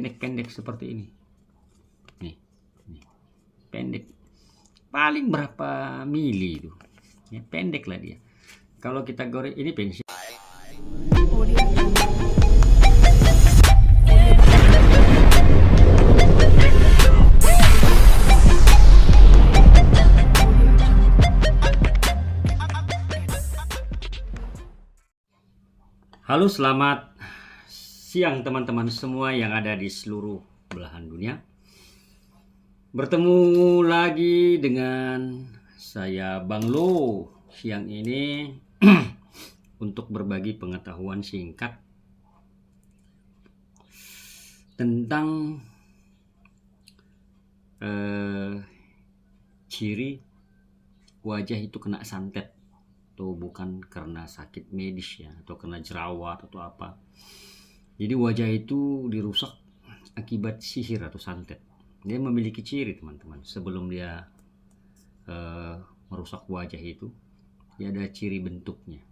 pendek-pendek seperti ini. Nih, pendek. Paling berapa mili itu? Ya, pendek lah dia. Kalau kita goreng ini pensil. Halo, selamat siang teman-teman semua yang ada di seluruh belahan dunia. Bertemu lagi dengan saya Bang Lo siang ini untuk berbagi pengetahuan singkat tentang ciri wajah itu kena santet atau bukan karena sakit medis ya, atau kena jerawat atau apa. Jadi wajah itu dirusak akibat sihir atau santet. Dia memiliki ciri teman-teman. Sebelum dia merusak wajah itu, dia ada ciri bentuknya.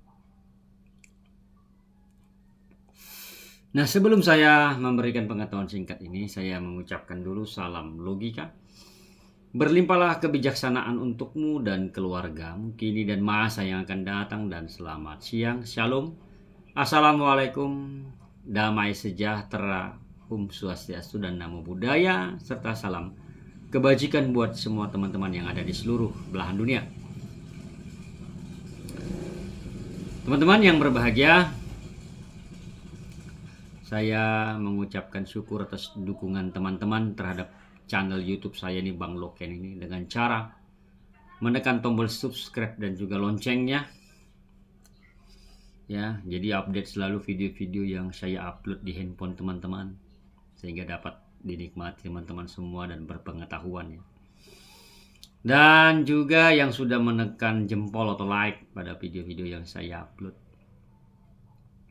Nah, sebelum saya memberikan pengetahuan singkat ini, saya mengucapkan dulu salam logika. Berlimpahlah kebijaksanaan untukmu dan keluargamu kini dan masa yang akan datang, dan selamat siang. Shalom. Assalamualaikum. Damai sejahtera. Swastiastu dan Namo Buddhaya, serta salam kebajikan buat semua teman-teman yang ada di seluruh belahan dunia. Teman-teman yang berbahagia, saya mengucapkan syukur atas dukungan teman-teman terhadap channel YouTube saya ini, Bang Loken ini, dengan cara menekan tombol subscribe dan juga loncengnya. Ya, jadi update selalu video-video yang saya upload di handphone teman-teman, sehingga dapat dinikmati teman-teman semua dan berpengetahuan ya. Dan juga yang sudah menekan jempol atau like pada video-video yang saya upload,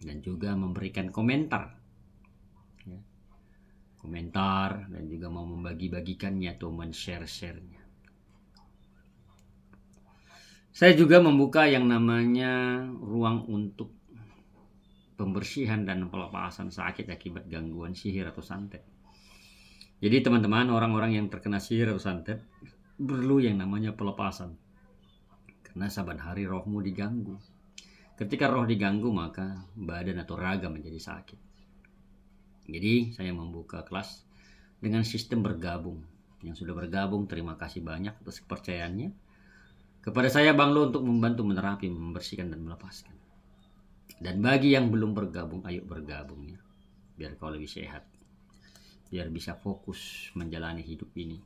dan juga memberikan komentar ya. Komentar dan juga mau membagi-bagikannya atau men-share-nya. Saya juga membuka yang namanya ruang untuk pembersihan dan pelepasan sakit akibat gangguan sihir atau santet. Jadi teman-teman, orang-orang yang terkena sihir atau santet perlu yang namanya pelepasan. Karena saban hari rohmu diganggu. Ketika roh diganggu, maka badan atau raga menjadi sakit. Jadi saya membuka kelas dengan sistem bergabung. Yang sudah bergabung, terima kasih banyak atas kepercayaannya kepada saya Bang Lo untuk membantu menerapi, membersihkan dan melepaskan. Dan bagi yang belum bergabung, ayo bergabung ya, biar kau lebih sehat, biar bisa fokus menjalani hidup ini.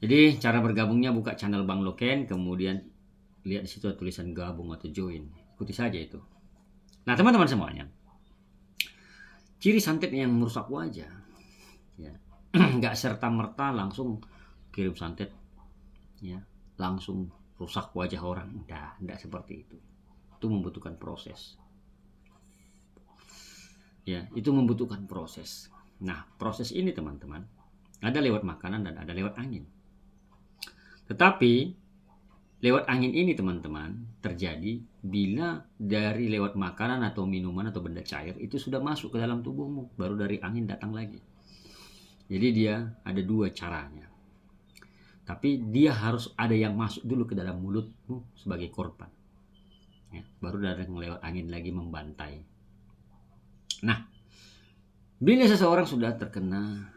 Jadi cara bergabungnya, buka channel Bang Loken, kemudian lihat di situ tulisan gabung atau join, ikuti saja itu. Nah teman-teman semuanya, ciri santet yang merusak wajah ya, nggak serta-merta langsung kirim santet ya, langsung rusak wajah orang. Enggak seperti itu. Itu membutuhkan proses. Ya, itu membutuhkan proses. Nah, proses ini teman-teman, ada lewat makanan dan ada lewat angin. Tetapi lewat angin ini teman-teman terjadi bila dari lewat makanan atau minuman atau benda cair itu sudah masuk ke dalam tubuhmu, baru dari angin datang lagi. Jadi dia ada dua caranya. Tapi dia harus ada yang masuk dulu ke dalam mulutmu sebagai korban ya, baru dari lewat angin lagi membantai. Nah, bila seseorang sudah terkena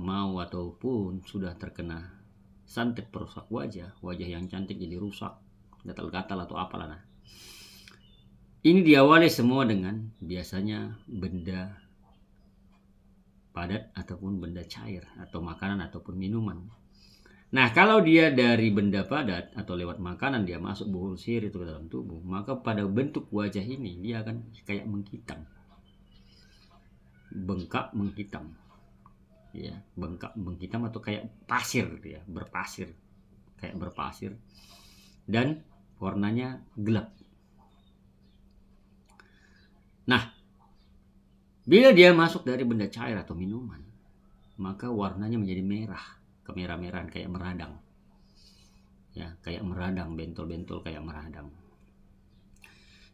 mau ataupun sudah terkena santet perusak wajah yang cantik jadi rusak, gatal-gatal atau apalah. Nah, ini diawali semua dengan biasanya benda padat ataupun benda cair atau makanan ataupun minuman. Nah, kalau dia dari benda padat atau lewat makanan dia masuk buhul sihir itu ke dalam tubuh, maka pada bentuk wajah ini dia akan kayak menghitam, bengkak menghitam ya, bengkak menghitam atau kayak pasir ya, berpasir, kayak berpasir, dan warnanya gelap. Nah, bila dia masuk dari benda cair atau minuman, maka warnanya menjadi merah, kemerah-merahan, kayak meradang ya, kayak meradang, bentol-bentol kayak meradang.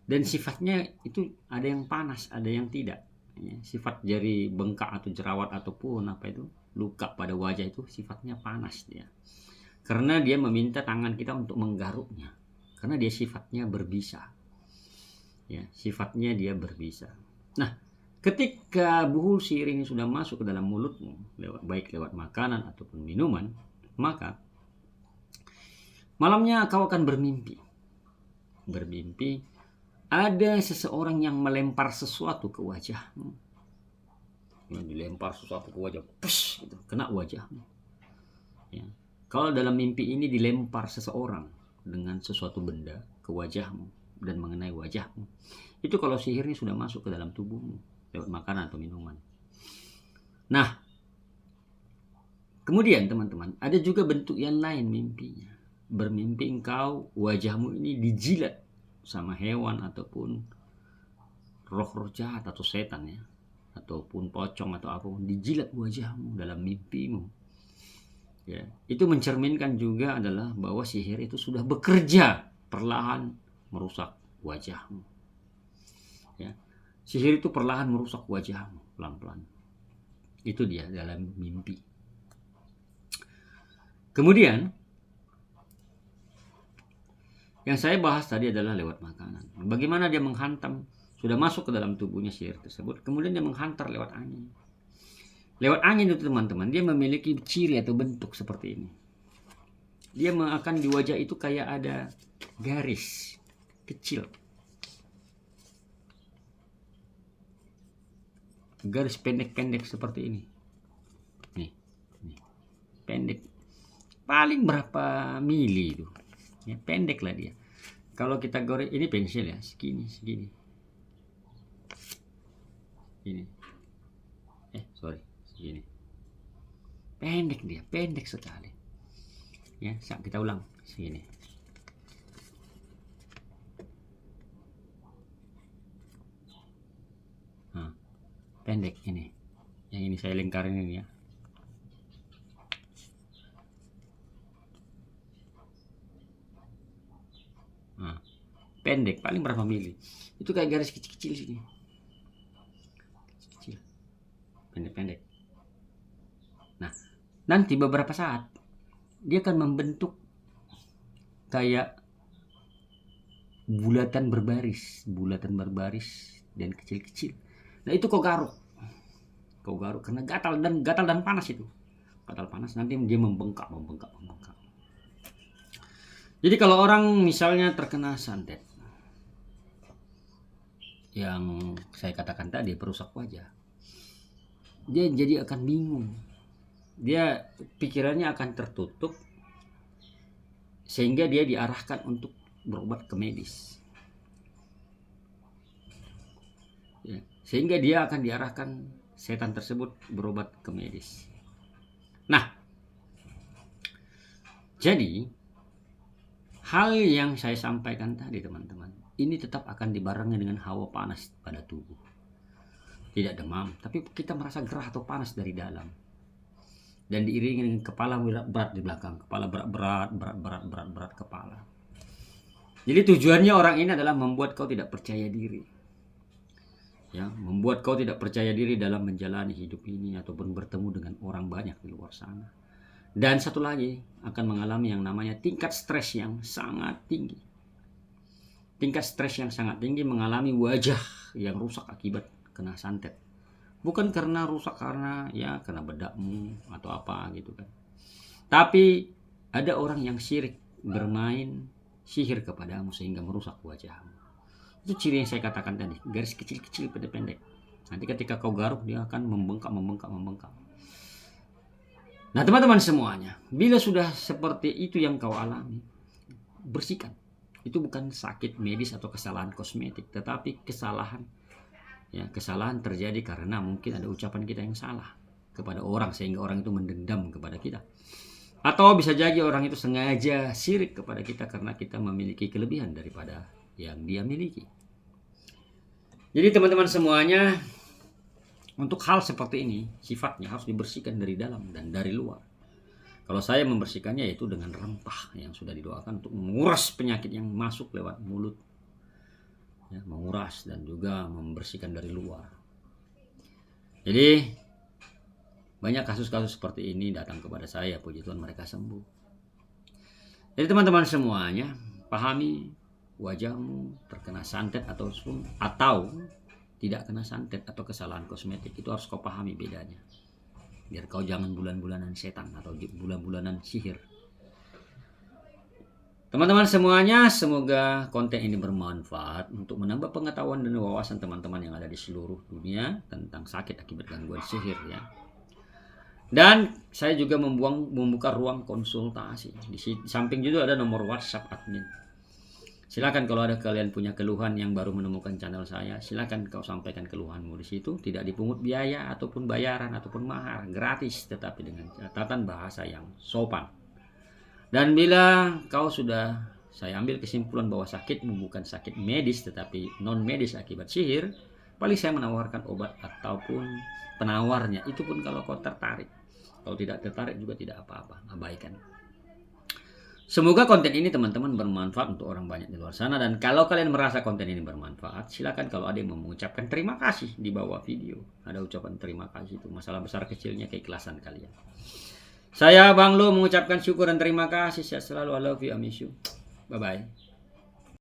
Dan sifatnya itu ada yang panas, ada yang tidak. Ya, sifat jari bengkak atau jerawat ataupun apa itu luka pada wajah itu sifatnya panas dia. Karena dia meminta tangan kita untuk menggaruknya. Karena dia sifatnya berbisa. Ya, sifatnya dia berbisa. Nah, ketika buhul sihir ini sudah masuk ke dalam mulutmu, baik lewat makanan ataupun minuman, maka malamnya kau akan bermimpi. Bermimpi ada seseorang yang melempar sesuatu ke wajahmu. Yang dilempar sesuatu ke wajah, push, gitu, kena wajahmu. Ya. Kalau dalam mimpi ini dilempar seseorang dengan sesuatu benda ke wajahmu dan mengenai wajahmu, itu kalau sihirnya sudah masuk ke dalam tubuhmu lewat makanan atau minuman. Nah, kemudian teman-teman, ada juga bentuk yang lain mimpinya. Bermimpi engkau wajahmu ini dijilat sama hewan ataupun roh-roh jahat atau setan ya, ataupun pocong atau apapun, dijilat wajahmu dalam mimpimu. Ya, itu mencerminkan juga adalah bahwa sihir itu sudah bekerja perlahan merusak wajahmu. Ya, sihir itu perlahan merusak wajahmu pelan-pelan. Itu dia dalam mimpi. Kemudian yang saya bahas tadi adalah lewat makanan. Bagaimana dia menghantam, sudah masuk ke dalam tubuhnya sihir tersebut, kemudian dia menghantar lewat angin. Lewat angin itu teman-teman, dia memiliki ciri atau bentuk seperti ini. Dia akan di wajah itu kayak ada garis kecil. Garis pendek-pendek seperti ini. Nih. Pendek. Paling berapa mili itu. Ya, pendek lah dia. Kalau kita goreng, ini pensil ya, segini. Ini. Segini. Pendek dia, pendek sekali. Ya, kita ulang segini. Nah, pendek ini. Yang ini saya lingkarin ini ya. Nah, pendek, paling berapa mili. Itu kayak garis kecil-kecil sini. Kecil. Pendek-pendek. Nah, nanti beberapa saat dia akan membentuk kayak bulatan berbaris dan kecil-kecil. Nah, itu kau garuk karena gatal dan panas itu. Gatal panas, nanti dia membengkak. Jadi kalau orang misalnya terkena santet yang saya katakan tadi perusak wajah, dia jadi akan bingung. Dia pikirannya akan tertutup sehingga dia diarahkan untuk berobat ke medis. Ya, sehingga dia akan diarahkan setan tersebut berobat ke medis. Nah, jadi hal yang saya sampaikan tadi teman-teman, ini tetap akan dibarengi dengan hawa panas pada tubuh. Tidak demam, tapi kita merasa gerah atau panas dari dalam. Dan diiringi dengan kepala berat di belakang, kepala berat kepala. Jadi tujuannya orang ini adalah membuat kau tidak percaya diri. Ya, membuat kau tidak percaya diri dalam menjalani hidup ini ataupun bertemu dengan orang banyak di luar sana. Dan satu lagi, akan mengalami yang namanya tingkat stres yang sangat tinggi. Tingkat stres yang sangat tinggi, mengalami wajah yang rusak akibat kena santet. Bukan karena rusak karena bedakmu atau apa gitu kan. Tapi ada orang yang syirik bermain sihir kepadamu sehingga merusak wajahmu. Itu ciri yang saya katakan tadi, garis kecil-kecil pendek-pendek. Nanti ketika kau garuk dia akan membengkak. Nah teman-teman semuanya, bila sudah seperti itu yang kau alami, bersihkan. Itu bukan sakit medis atau kesalahan kosmetik, tetapi kesalahan. Ya, kesalahan terjadi karena mungkin ada ucapan kita yang salah kepada orang sehingga orang itu mendendam kepada kita. Atau bisa jadi orang itu sengaja syirik kepada kita karena kita memiliki kelebihan daripada yang dia miliki. Jadi teman-teman semuanya, untuk hal seperti ini sifatnya harus dibersihkan dari dalam dan dari luar. Kalau saya membersihkannya yaitu dengan rempah yang sudah didoakan untuk menguras penyakit yang masuk lewat mulut. ya, menguras dan juga membersihkan dari luar. Jadi banyak kasus-kasus seperti ini datang kepada saya, puji Tuhan mereka sembuh. Jadi teman-teman semuanya, pahami wajahmu terkena santet atau tidak kena santet atau kesalahan kosmetik, itu harus kau pahami bedanya. Biar kau jangan bulan-bulanan setan atau bulan-bulanan sihir. Teman-teman semuanya, semoga konten ini bermanfaat untuk menambah pengetahuan dan wawasan teman-teman yang ada di seluruh dunia tentang sakit akibat gangguan sihir ya. Dan saya juga membuka ruang konsultasi. Di samping juga ada nomor WhatsApp admin. Silakan kalau ada kalian punya keluhan yang baru menemukan channel saya, silakan kau sampaikan keluhanmu di situ, tidak dipungut biaya ataupun bayaran ataupun mahar, gratis tetapi dengan catatan bahasa yang sopan. Dan bila saya ambil kesimpulan bahwa sakitmu bukan sakit medis tetapi non medis akibat sihir, paling saya menawarkan obat ataupun penawarnya, itu pun kalau kau tertarik. Kalau tidak tertarik juga tidak apa-apa, abaikan. Semoga konten ini teman-teman bermanfaat untuk orang banyak di luar sana. Dan kalau kalian merasa konten ini bermanfaat, silakan kalau ada yang mau mengucapkan terima kasih di bawah video. Ada ucapan terima kasih, itu masalah besar kecilnya keikhlasan kalian. Saya Bang Lo mengucapkan syukur dan terima kasih. Sehat selalu, I love you, I miss you. Bye-bye.